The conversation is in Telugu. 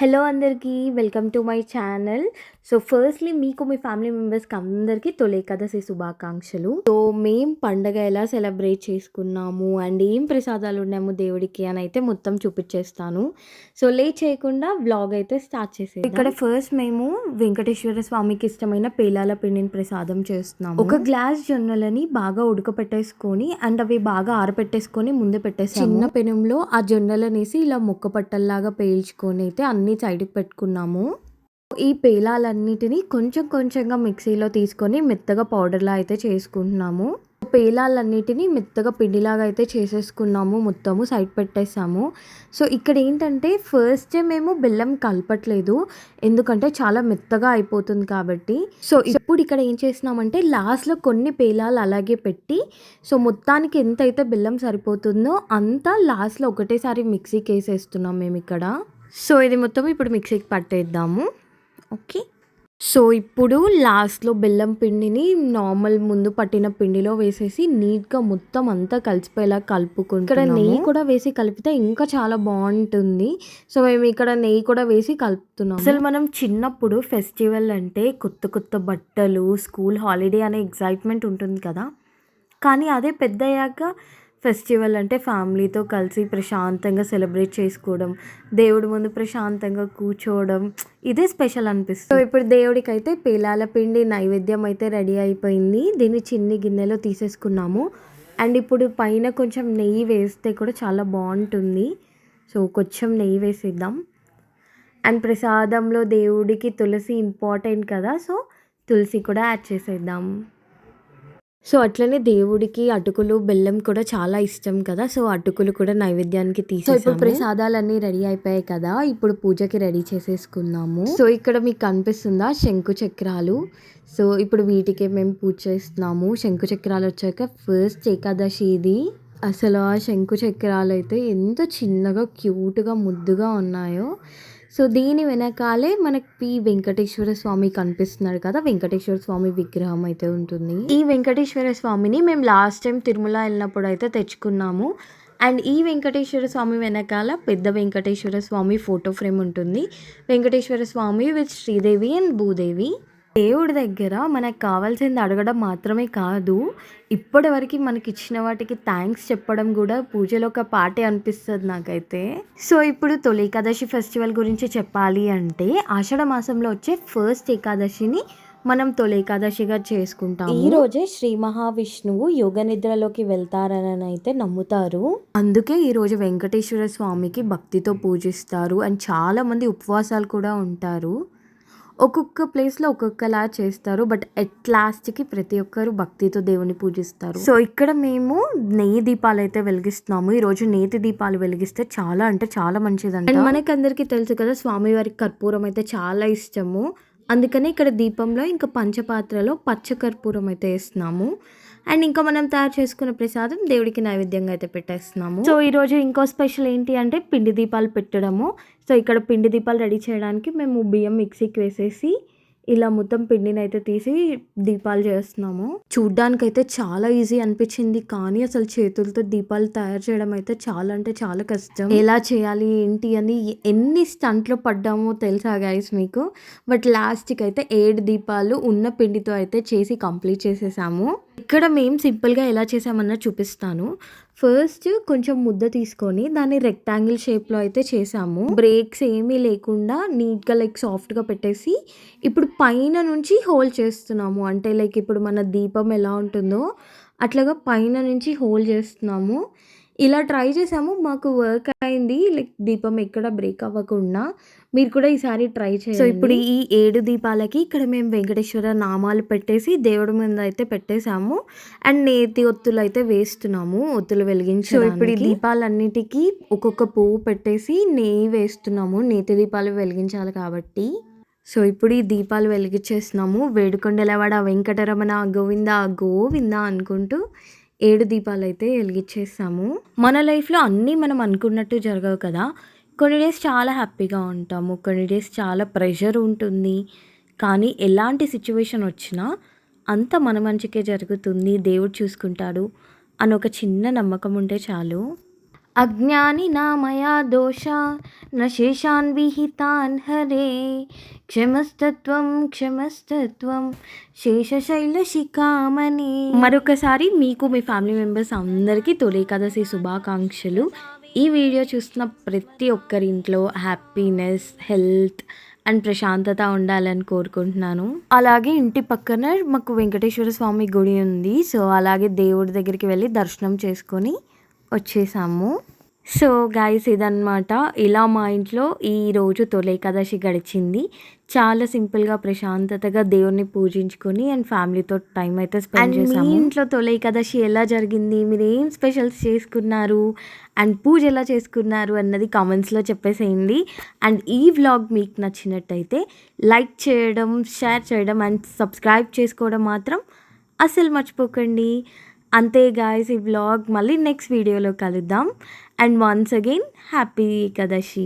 హలో అందరికీ welcome to my channel. So firstly మీకు మీ ఫ్యామిలీ మెంబర్స్‌కి అందరికీ తొలి ఏకాదశి శుభాకాంక్షలు. సో మేము పండగ ఎలా సెలబ్రేట్ చేసుకున్నాము అండ్ ఏం ప్రసాదాలు ఉన్నాము దేవుడికి అని అయితే మొత్తం చూపించేస్తాను. సో లేట్ చేయకుండా వ్లాగ్ అయితే స్టార్ట్ చేసేద్దాం. ఇక్కడ ఫస్ట్ మేము వెంకటేశ్వర స్వామికి ఇష్టమైన పేలాల పిండిని ప్రసాదం చేస్తున్నాము. ఒక గ్లాస్ జొన్నలని బాగా ఉడకపెట్టేసుకొని అండ్ అవి బాగా ఆరపెట్టేసుకొని ముందే పెట్టేసాము. చిన్న పెనంలో ఆ జొన్నలనేసి ఇలా ముక్క పట్టల్లాగా పేల్చుకొని అయితే అన్నీ సైడ్‌కి పెట్టుకున్నాము. ఈ పేలాలన్నిటిని కొంచెం కొంచెంగా మిక్సీలో తీసుకొని మెత్తగా పౌడర్‌లా అయితే చేసుకుంటున్నాము. పేలాలన్నిటిని మెత్తగా పిండిలాగా అయితే చేసేసుకున్నాము. మొత్తము సైడ్ పెట్టేసాము. సో ఇక్కడ ఏంటంటే ఫస్టే మేము బెల్లం కలపట్లేదు. ఎందుకంటే చాలా మెత్తగా అయిపోతుంది కాబట్టి. సో ఇప్పుడు ఇక్కడ ఏం చేసినామంటే లాస్ట్‌లో కొన్ని పేలాలు అలాగే పెట్టి సో మొత్తానికి ఎంతైతే బెల్లం సరిపోతుందో అంతా లాస్ట్‌లో ఒకటేసారి మిక్సీకేసేస్తున్నాం మేమిక్కడ. సో ఇది మొత్తం ఇప్పుడు మిక్సీకి పట్టేద్దాము. ఓకే. సో ఇప్పుడు లాస్ట్‌లో బెల్లం పిండిని నార్మల్ ముందు పట్టిన పిండిలో వేసేసి నీట్‌గా మొత్తం అంతా కలిసిపోయేలా కలుపుకుంటున్నాము. ఇక్కడ నెయ్యి కూడా వేసి కలిపితే ఇంకా చాలా బాగుంటుంది. సో మేము ఇక్కడ నెయ్యి కూడా వేసి కలుపుతున్నాము. అసలు మనం చిన్నప్పుడు ఫెస్టివల్ అంటే కొత్త కొత్త బట్టలు, స్కూల్ హాలిడే అనే ఎక్సైట్మెంట్ ఉంటుంది కదా! కానీ అదే పెద్దయ్యాక ఫెస్టివల్ అంటే ఫ్యామిలీతో కలిసి ప్రశాంతంగా సెలబ్రేట్ చేసుకోవడం, దేవుడి ముందు ప్రశాంతంగా కూర్చోవడం ఇదే స్పెషల్ అనిపిస్తుంది. సో ఇప్పుడు దేవుడికైతే పేలాల పిండి నైవేద్యం అయితే రెడీ అయిపోయింది. దీన్ని చిన్ని గిన్నెలో తీసేసుకున్నాము. అండ్ ఇప్పుడు పైన కొంచెం నెయ్యి వేస్తే కూడా చాలా బాగుంటుంది. సో కొంచెం నెయ్యి వేసేద్దాం. అండ్ ప్రసాదంలో దేవుడికి తులసి ఇంపార్టెంట్ కదా! సో తులసి కూడా యాడ్ చేసేద్దాం. సో అట్లనే దేవుడికి అటుకులు, బెల్లం కూడా చాలా ఇష్టం కదా! సో అటుకులు కూడా నైవేద్యానికి తీసేసాము. సో ఇప్పుడు ప్రసాదాలన్నీ రెడీ అయిపోయాయి కదా! ఇప్పుడు పూజకి రెడీ చేసేసుకుందాము. సో ఇక్కడ మీకు కనిపిస్తుందా శంకు చక్రాలు. సో ఇప్పుడు వీటికే మేము పూజ చేస్తున్నాము. శంకు చక్రాలు వచ్చాక ఫస్ట్ ఏకాదశి ఇది. అసలు ఆ శంకు చక్రాలు అయితే ఎంత చిన్నగా క్యూట్‌గా ముద్దుగా ఉన్నాయో. సో దీని వెనకాలే మనకి వెంకటేశ్వర స్వామి కనిపిస్తున్నాడు కదా! వెంకటేశ్వర స్వామి విగ్రహం అయితే ఉంటుంది. ఈ వెంకటేశ్వర స్వామిని మేము లాస్ట్ టైం తిరుమల వెళ్ళినప్పుడు అయితే తెచ్చుకున్నాము. అండ్ ఈ వెంకటేశ్వర స్వామి వెనకాల పెద్ద వెంకటేశ్వర స్వామి ఫోటో ఫ్రేమ్ ఉంటుంది. వెంకటేశ్వర స్వామి విత్ శ్రీదేవి అండ్ భూదేవి. దేవుడి దగ్గర మనకు కావాల్సింది అడగడం మాత్రమే కాదు, ఇప్పటివరకు మనకి ఇచ్చిన వాటికి థ్యాంక్స్ చెప్పడం కూడా పూజలో ఒక పార్టే అనిపిస్తుంది నాకైతే. సో ఇప్పుడు తొలి ఏకాదశి ఫెస్టివల్ గురించి చెప్పాలి అంటే ఆషాఢ మాసంలో వచ్చే ఫస్ట్ ఏకాదశిని మనం తొలి ఏకాదశిగా చేసుకుంటాము. ఈ రోజే శ్రీ మహావిష్ణువు యోగ నిద్రలోకి వెళ్తారని అయితే నమ్ముతారు. అందుకే ఈరోజు వెంకటేశ్వర స్వామికి భక్తితో పూజిస్తారు. అండ్ చాలామంది ఉపవాసాలు కూడా ఉంటారు. ఒక్కొక్క ప్లేస్‌లో ఒక్కొక్కలా చేస్తారు. బట్ ఎట్ లాస్ట్‌కి ప్రతి ఒక్కరు భక్తితో దేవుని పూజిస్తారు. సో ఇక్కడ మేము నెయ్యి దీపాలైతే వెలిగిస్తున్నాము. ఈరోజు నేతి దీపాలు వెలిగిస్తే చాలా అంటే చాలా మంచిదంట. అండ్ మనకందరికీ తెలుసు కదా స్వామివారికి కర్పూరం అయితే చాలా ఇష్టము. అందుకనే ఇక్కడ దీపంలో ఇంకా పంచపాత్రలో పచ్చ కర్పూరం అయితే వేస్తున్నాము. అండ్ ఇంకా మనం తయారు చేసుకున్న ప్రసాదం దేవుడికి నైవేద్యంగా అయితే పెట్టేస్తున్నాము. సో ఈరోజు ఇంకో స్పెషల్ ఏంటి అంటే పిండి దీపాలు పెట్టడము. సో ఇక్కడ పిండి దీపాలు రెడీ చేయడానికి మేము బియ్యం మిక్సీకి వేసేసి ఇలా మొత్తం పిండిని అయితే తీసి దీపాలు చేస్తున్నాము. చూడ్డానికైతే చాలా ఈజీ అనిపించింది, కానీ అసలు చేతులతో దీపాలు తయారు చేయడం అయితే చాలా అంటే చాలా కష్టం. ఎలా చేయాలి ఏంటి అని ఎన్ని స్టంట్లో పడ్డామో తెలుసా గైస్ మీకు. బట్ లాస్ట్కి అయితే 7 దీపాలు ఉన్న పిండితో అయితే చేసి కంప్లీట్ చేసేసాము. ఇక్కడ మేము సింపుల్గా ఎలా చేసామన్నా చూపిస్తాను. ఫస్ట్ కొంచెం ముద్ద తీసుకొని దాన్ని రెక్టాంగిల్ షేప్లో అయితే చేసాము. బ్రేక్స్ ఏమీ లేకుండా నీట్గా లైక్ సాఫ్ట్గా పెట్టేసి ఇప్పుడు పైన నుంచి హోల్ చేస్తున్నాము. అంటే లైక్ ఇప్పుడు మన దీపం ఎలా ఉంటుందో అట్లాగా పైన నుంచి హోల్ చేస్తున్నాము. ఇలా ట్రై చేసాము, మాకు వర్క్ అయింది. లైక్ దీపం ఎక్కడ బ్రేక్ అవ్వకుండా. మీరు కూడా ఈసారి ట్రై చేయండి. సో ఇప్పుడు ఈ 7 దీపాలకి ఇక్కడ మేము వెంకటేశ్వర నామాలు పెట్టేసి దేవుడి ముందు అయితే పెట్టేసాము. అండ్ నేతి ఒత్తులు అయితే వేస్తున్నాము, ఒత్తులు వెలిగించి. సో ఇప్పుడు ఈ దీపాలన్నిటికీ ఒక్కొక్క పువ్వు పెట్టేసి నెయ్యి వేస్తున్నాము. నేతి దీపాలు వెలిగించాలి కాబట్టి. సో ఇప్పుడు ఈ దీపాలు వెలిగించేస్తున్నాము. వేడుకొండలవాడ వెంకటరమణ గోవింద గోవింద అనుకుంటూ 7 దీపాలు అయితే వెలిగించేసాము. మన లైఫ్లో అన్నీ మనం అనుకున్నట్టు జరగవు కదా! కొన్ని డేస్ చాలా హ్యాపీగా ఉంటాము, కొన్ని డేస్ చాలా ప్రెషర్ ఉంటుంది. కానీ ఎలాంటి సిచ్యువేషన్ వచ్చినా అంతా మన మంచికే జరుగుతుంది, దేవుడు చూసుకుంటాడు అని ఒక చిన్న నమ్మకం ఉంటే చాలు. అజ్ఞానినా మయా దోషా న శేషాన్ విహితాన్ హరే క్షమస్తత్వం క్షమస్తత్వం శేషశైలశిఖామణి. మరొకసారి మీకు మీ ఫ్యామిలీ మెంబర్స్ అందరికీ తొలి ఏకాదశి శుభాకాంక్షలు. ఈ వీడియో చూస్తున్న ప్రతి ఒక్కరి ఇంట్లో హ్యాపీనెస్, హెల్త్ అండ్ ప్రశాంతత ఉండాలని కోరుకుంటున్నాను. అలాగే ఇంటి పక్కన మాకు వెంకటేశ్వర స్వామి గుడి ఉంది. సో అలాగే దేవుడి దగ్గరికి వెళ్ళి దర్శనం చేసుకొని వచ్చేసాము. సో గైస్, ఇదన్నమాట. ఇలా మా ఇంట్లో ఈరోజు తొలి ఏకాదశి గడిచింది. చాలా సింపుల్గా ప్రశాంతతగా దేవుణ్ణి పూజించుకొని అండ్ ఫ్యామిలీతో టైం అయితే స్పెండ్ చేసాము. మీ ఇంట్లో తొలి ఏకాదశి ఎలా జరిగింది, మీరు ఏం స్పెషల్స్ చేసుకున్నారు అండ్ పూజ ఎలా చేసుకున్నారు అన్నది కామెంట్స్లో చెప్పేసేయండి. అండ్ ఈ వ్లాగ్ మీకు నచ్చినట్టయితే లైక్ చేయడం, షేర్ చేయడం అండ్ సబ్స్క్రైబ్ చేసుకోవడం మాత్రం అస్సలు మర్చిపోకండి. అంతే గాయ్స్, ఈ వ్లాగ్ మళ్ళీ నెక్స్ట్ వీడియోలో కలుద్దాం. And once again happy Ekadashi.